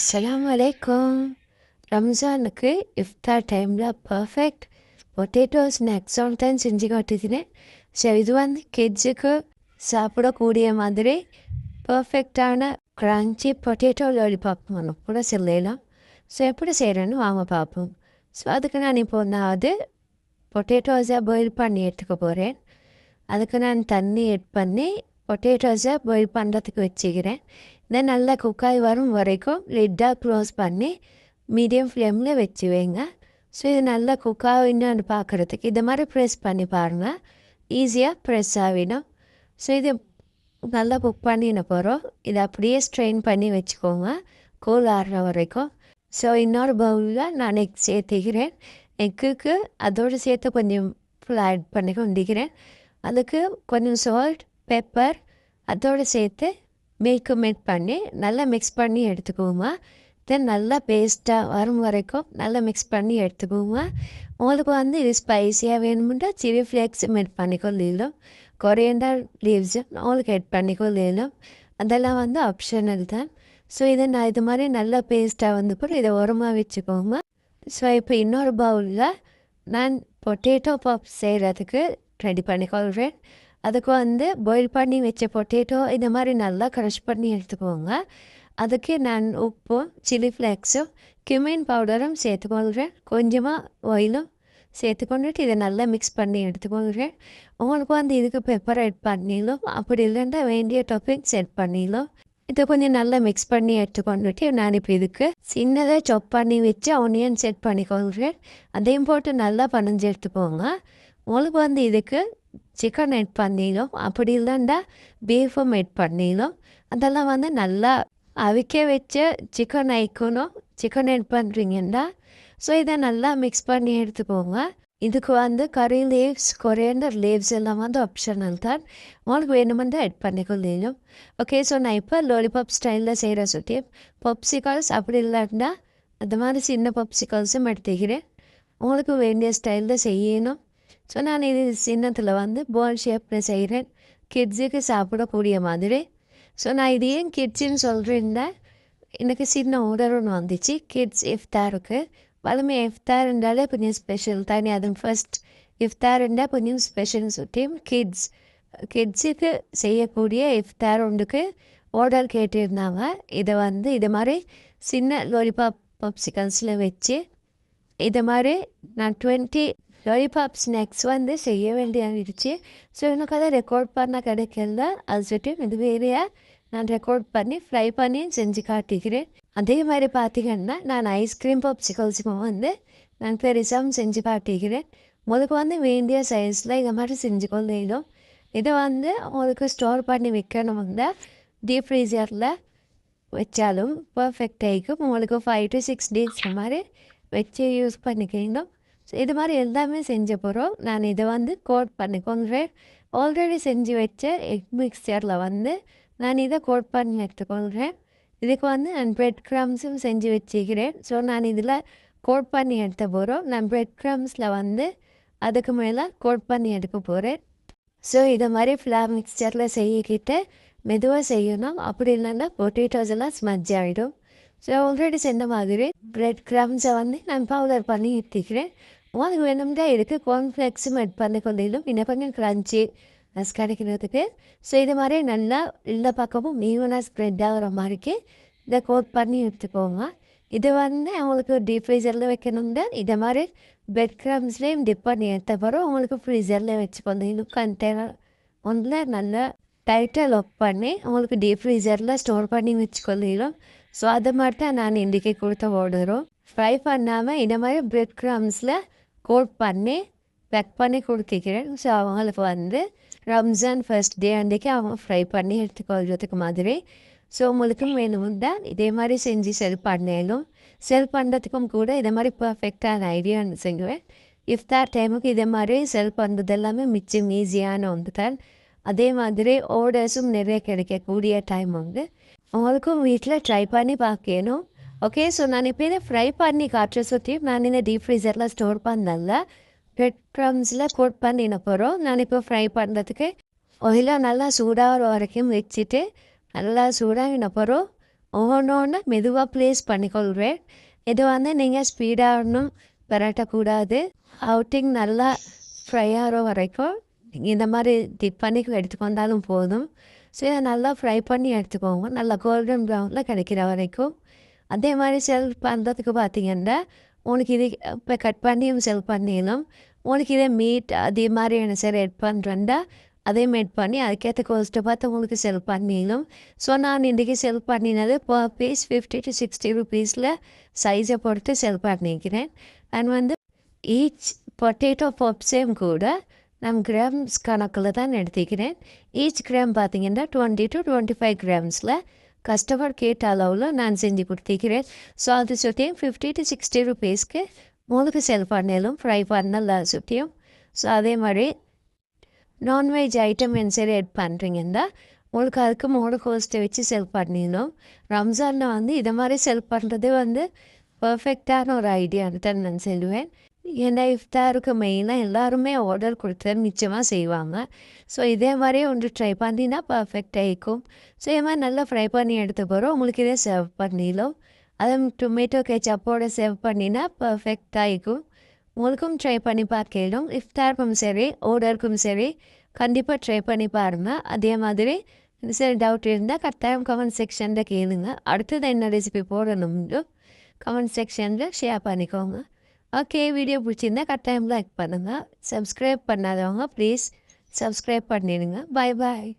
அஸ்ஸலாமு அலைக்கும். ரம்ஜானுக்கு இஃப்தார் டைமில் பர்ஃபெக்ட் பொட்டேட்டோ ஸ்நாக்ஸோன் தான் செஞ்சு காட்டுகிறேன். ஸோ இது வந்து கிட்ஸுக்கு சாப்பிடக்கூடிய மாதிரி பர்ஃபெக்டான க்ரன்ச்சி பொட்டேட்டோ லாலிபாப் ஒன்று கூட சொல்லலாம். ஸோ எப்படி செய்கிறேன்னு வாங்க பார்ப்போம். ஸோ அதுக்கு நான் இப்போ பொட்டேட்டோஸை பாயில் பண்ணி எடுத்துக்க போகிறேன். அதுக்கு நான் தண்ணி எட் பண்ணி பொட்டேட்டோஸை பாயில் பண்ணுறதுக்கு வச்சுக்கிறேன். இதை நல்லா குக்காய் வரும் வரைக்கும் லிட்டாக க்ளோஸ் பண்ணி மீடியம் ஃப்ளேமில் வச்சு வைங்க. ஸோ இது நல்லா குக்காகின்னு பார்க்குறதுக்கு இந்த மாதிரி ப்ரெஸ் பண்ணி பாருங்கள். ஈஸியாக ப்ரெஸ் ஆகிடும். ஸோ இது நல்லா குக் பண்ணின போகிறோம். இதை அப்படியே ஸ்ட்ரெயின் பண்ணி வச்சுக்கோங்க கூல் ஆடுற வரைக்கும். ஸோ இன்னொரு பவுலில் நான் எக் சேர்த்துக்கிறேன். எக்குக்கு அதோடு சேர்த்து கொஞ்சம் ஃபுல் ஆட் பண்ணி கொண்டிக்கிறேன். அதுக்கு கொஞ்சம் சால்ட், பெப்பர் அதோடு சேர்த்து மில்க்கு மேட் பண்ணி நல்லா மிக்ஸ் பண்ணி எடுத்துக்கோங்க. தென் நல்லா பேஸ்ட்டாக வரும் வரைக்கும் நல்லா மிக்ஸ் பண்ணி எடுத்துக்கோங்க. உங்களுக்கு இது ஸ்பைஸியாக வேணும்னா சில்லி ஃப்ளேக்ஸ் மேட் பண்ணிக்கொள்ளலாம். கொரியண்டர் லீவ்ஸு உங்களுக்கு எட் பண்ணிக்கொள்ளலாம். அதெல்லாம் ஆப்ஷனல் தான். ஸோ இதை நான் இது மாதிரி நல்லா பேஸ்ட்டாக கூட இதை உரமாக வச்சுக்கோங்க. ஸோ இப்போ இன்னொரு பவுலில் நான் பொட்டேட்டோ பாப் செய்கிறதுக்கு ரெடி பண்ணிக்கொள்கிறேன். அதுக்கு பாயில் பண்ணி வச்ச பொட்டேட்டோ இந்த மாதிரி நல்லா க்ரஷ் பண்ணி எடுத்துக்கோங்க. அதுக்கு நான் உப்பும் சில்லி ஃப்ளேக்ஸும் கியூமின் பவுடரும் சேர்த்துக்கொள்கிறேன். கொஞ்சமாக ஆயிலும் சேர்த்துக்கொண்டுட்டு இதை நல்லா மிக்ஸ் பண்ணி எடுத்துக்கொள்கிறேன். உங்களுக்கு இதுக்கு பெப்பர் எட் பண்ணிடலாம். அப்படி இல்லைன்னா வேண்டிய டாப்பிங்ஸ் எட் பண்ணிடலாம். இதை கொஞ்சம் நல்லா மிக்ஸ் பண்ணி எடுத்துக்கொண்டுட்டு நான் இப்போ இதுக்கு சின்னதாக சாப் பண்ணி வச்சு ஆனியன் செட் பண்ணிக்கொள்கிறேன். அதையும் போட்டு நல்லா பனஞ்சு எடுத்துக்கோங்க. உங்களுக்கு இதுக்கு சிக்கன் எட் பண்ணிடலாம். அப்படி இல்லைன்னா பீஃபும் எட் பண்ணிடலாம். அதெல்லாம் நல்லா அவிக்க வச்ச சிக்கன் ஐக்கணும். சிக்கன் எட் பண்ணுறீங்கன்னா ஸோ இதை நல்லா மிக்ஸ் பண்ணி எடுத்துக்கோங்க. இதுக்கு கறி லீவ்ஸ், கொரியண்டர் லீவ்ஸ் எல்லாம் ஆப்ஷனல் தான். உங்களுக்கு வேணுமென்று எட் பண்ணிக்கொள்ளலாம். ஓகே, ஸோ நான் இப்போ லாலிபாப் ஸ்டைலில் செய்கிற சுற்றி பப்சிகல்ஸ் அப்படி இல்லைன்னா அந்த மாதிரி சின்ன பப்சிகல்ஸும் எடுத்துக்கிறேன். உங்களுக்கு வேண்டிய ஸ்டைலில் செய்யணும். ஸோ நான் இது சின்னத்தில் பால் ஷேப்பில் செய்கிறேன், கிட்ஸுக்கு சாப்பிடக்கூடிய மாதிரி. ஸோ நான் இது ஏன் கிட்ஸுன்னு சொல்கிறேன்னா எனக்கு சின்ன ஆர்டர் ஒன்று வந்துச்சு கிட்ஸ் இஃப்தாருக்கு. வளமே இஃப்தார் இருந்தாலே கொஞ்சம் ஸ்பெஷல் தானே. அது ஃபர்ஸ்ட் இஃப்தார் இருந்தால் கொஞ்சம் ஸ்பெஷல் சுற்றியும் கிட்ஸுக்கு செய்யக்கூடிய இஃப்தார் ஒன்றுக்கு ஆர்டர் கேட்டிருந்தாங்க. இதை இது மாதிரி சின்ன லாலிபாப் பப்சிகல்ஸில் வச்சு இது மாதிரி நான் 20 லாலிபாப் ஸ்நாக்ஸ் செய்ய வேண்டியிருந்துச்சு. ஸோ எனக்கு அதை ரெக்கார்ட் பண்ண கிடைக்கல. அது சுற்றி இது வேறையாக நான் ரெக்கார்ட் பண்ணி ஃப்ரை பண்ணி செஞ்சு காட்டிக்கிறேன். அதே மாதிரி பார்த்திங்கன்னா நான் ஐஸ்கிரீம் பப்சிகல்ஸுக்கும் நான் பெருசாகவும் செஞ்சு காட்டிக்கிறேன். உங்களுக்கு வேண்டிய சைஸில் இந்த மாதிரி செஞ்சு கொள்ளணும். இதை உங்களுக்கு ஸ்டோர் பண்ணி வைக்கணும்னா டீப் ஃப்ரீசரில் வச்சாலும் பர்ஃபெக்ட் ஆகிக்கும். உங்களுக்கு 5 to 6 days மாதிரி வச்சு யூஸ் பண்ணிக்கணும். ஸோ இது மாதிரி எல்லாமே செஞ்ச போகிறோம். நான் இதை கோட் பண்ணிக்கொள்கிறேன். ஆல்ரெடி செஞ்சு வச்ச எக் மிக்சரில் நான் இதை கோட் பண்ணி எடுத்துக்கொள்கிறேன். இதுக்கு நான் ப்ரெட் க்ரம்ஸும் செஞ்சு வச்சுக்கிறேன். ஸோ நான் இதில் கோட் பண்ணி எடுத்த போகிறோம். நான் ப்ரெட் க்ரம்ஸில் அதுக்கு மேலே கோட் பண்ணி எடுக்க போகிறேன். ஸோ இதை மாதிரி ஃப்ளார் மிக்சரில் செய்யக்கிட்டு மெதுவாக செய்யணும். அப்படி இல்லைன்னா பொட்டேட்டோஸ் எல்லாம் ஸ்மஜ் ஆகிடும். ஸோ ஆல்ரெடி செஞ்ச மாதிரி ப்ரெட் க்ரம்ஸை நான் பவுடர் பண்ணி எடுத்துக்கிறேன். உங்களுக்கு வேணும்னா இருக்குது கார்ன்ஃப்ளேக்ஸும் எட் பண்ணி கொள்ளிடும். இன்னும் கொஞ்சம் க்ரன்ச்சி கிடைக்கிறதுக்கு. ஸோ இது மாதிரி நல்லா எல்லா பக்கமும் ஈவனாக ஸ்ப்ரெட் ஆகிற மாதிரிக்கு இதை கோட் பண்ணி எடுத்துக்கோங்க. இது அவங்களுக்கு டீப் ஃப்ரீசரில் வைக்கணும்னா இதை மாதிரி பெட் க்ரம்ஸ்லேயும் டிப் பண்ணி எடுத்த பிறகு உங்களுக்கு ஃப்ரீசரில் வச்சுக்கொள்ளணும். கண்டெய்னர் ஒன்றில் நல்லா டைட்டாக லாக் பண்ணி உங்களுக்கு டீப் ஃப்ரீசரில் ஸ்டோர் பண்ணி வச்சுக்கொள்ளணும். ஸோ அது மாதிரி தான் நான் இன்றைக்கி கொடுத்த ஆர்டரும். ஃப்ரை பண்ணாமல் இதை மாதிரி பெட் க்ரம்ஸில் கோட் பண்ணி பேக் பண்ணி கொடுத்துக்கிறேன். ஸோ அவங்களுக்கு ரம்ஜான் ஃபர்ஸ்ட் டே அன்றைக்கி அவங்க ஃப்ரை பண்ணி எடுத்துக்கொள்கிறதுக்கு மாதிரி. ஸோ உங்களுக்கும் வேணும்னா இதே மாதிரி செஞ்சு செல் பண்ணலும். செல் பண்ணுறதுக்கும் கூட இதை மாதிரி பர்ஃபெக்டான ஐடியான்னு செய்வேன். இஃப்தார் டைமுக்கு இதே மாதிரி செல் பண்ணுறது எல்லாமே மிச்சம் ஈஸியான ஒன்று தான். அதே மாதிரி ஆர்டர்ஸும் நிறைய கிடைக்கக்கூடிய டைம் உங்களுக்கும் வீட்டில் ட்ரை பண்ணி பார்க்கணும். ஓகே, ஸோ நான் இப்போ இதை ஃப்ரை பண்ணி காற்ற சுற்றி நான் இந்த டீப் ஃப்ரீசரில் ஸ்டோர் பண்ணல ப்ரெட் க்ரம்ஸில் கோட் பண்ணின போகிறோம். நான் இப்போ ஃப்ரை பண்ணுறதுக்கு ஆயிலாக நல்லா சூடாகிற வரைக்கும் வச்சுட்டு நல்லா சூடாகின போகிறோம் ஒவ்வொன்று மெதுவாக ப்ளேஸ் பண்ணிக்கொள்வேன். இது வந்து நீங்கள் ஸ்பீடாக பரட்டக்கூடாது. அவுட்டிங் நல்லா ஃப்ரை ஆகிற வரைக்கும் இந்த மாதிரி டிப் பண்ணி எடுத்துக்கொண்டாலும் போதும். ஸோ இதை நல்லா ஃப்ரை பண்ணி எடுத்துக்கோங்க, நல்லா கோல்டன் ப்ரௌனில் கிடைக்கிற வரைக்கும். அதே மாதிரி செல் பண்ணுறதுக்கு பார்த்தீங்கன்னா உங்களுக்கு இது இப்போ கட் பண்ணியும் செல் பண்ணிடலாம். உங்களுக்கு இதே மீட் அதே மாதிரியான செல் எட் பண்ணுறேன்டா அதே மேட் பண்ணி அதுக்கேற்ற கோஸ்ட்டை பார்த்து உங்களுக்கு செல் பண்ணிடலாம். ஸோ நான் இன்றைக்கி செல் பண்ணினது பர் பீஸ் 50 to 60 rupees சைஸை பொறுத்து செல் பண்ணிக்கிறேன். அண்ட் வந்து ஈச் பொட்டேட்டோ பப்ஸையும் கூட நான் கிராம்ஸ் கணக்கில் தான் எடுத்துக்கிறேன். ஈச் கிராம் பார்த்திங்கன்னா 20 to 25 grams கஸ்டமர் கேட்ட அளவில் நான் செஞ்சு கொடுத்துக்கிறேன். ஸோ அது சுற்றியும் 50 to 60 rupees உங்களுக்கு செல் பண்ணிடலாம், ஃப்ரை பண்ணல சுற்றியும். ஸோ அதே மாதிரி நான்வெஜ் ஐட்டம் என்ன சரி எட் பண்ணுறீங்கன்னா உங்களுக்கு அதுக்கு மூணு கோஸ்ட்டை வச்சு செல் பண்ணிடலாம். ரம்ஜானில் வந்து இதை மாதிரி செல் பண்ணுறது வந்து பர்ஃபெக்டான ஒரு ஐடியான்னு தான் நான் சொல்லுவேன். ஏன்னா இஃப்தாருக்கு மெயினாக எல்லாருமே ஆர்டர் கொடுத்து நிச்சயமாக செய்வாங்க. ஸோ இதே மாதிரியே ஒன்று ட்ரை பண்ணினா பர்ஃபெக்டாக இருக்கும். ஸோ இதே மாதிரி நல்லா ஃப்ரை பண்ணி எடுத்த பிறகு உங்களுக்கு இதே சர்வ் பண்ணிடலாம். அதுவும் டொமேட்டோ கெச்சப்போடு சர்வ் பண்ணினா பர்ஃபெக்டாக இருக்கும். உங்களுக்கும் ட்ரை பண்ணி பார்க்கலாம். இஃப்தாருக்கும் சரி ஆர்டருக்கும் சரி கண்டிப்பாக ட்ரை பண்ணி பாருங்கள். அதே மாதிரி சரி டவுட் இருந்தால் கட்டாயம் கமெண்ட் செக்ஷனில் கேளுங்க. அடுத்தது என்ன ரெசிபி போடணும்னு கமெண்ட் செக்ஷனில் ஷேர் பண்ணிக்கோங்க. ஓகே, வீடியோ பிடிச்சிருந்தா கட்டாயம் லைக் பண்ணுங்கள். சப்ஸ்கிரைப் பண்ணாதவங்க ப்ளீஸ் சப்ஸ்கிரைப் பண்ணிடுங்க. பாய் பாய்.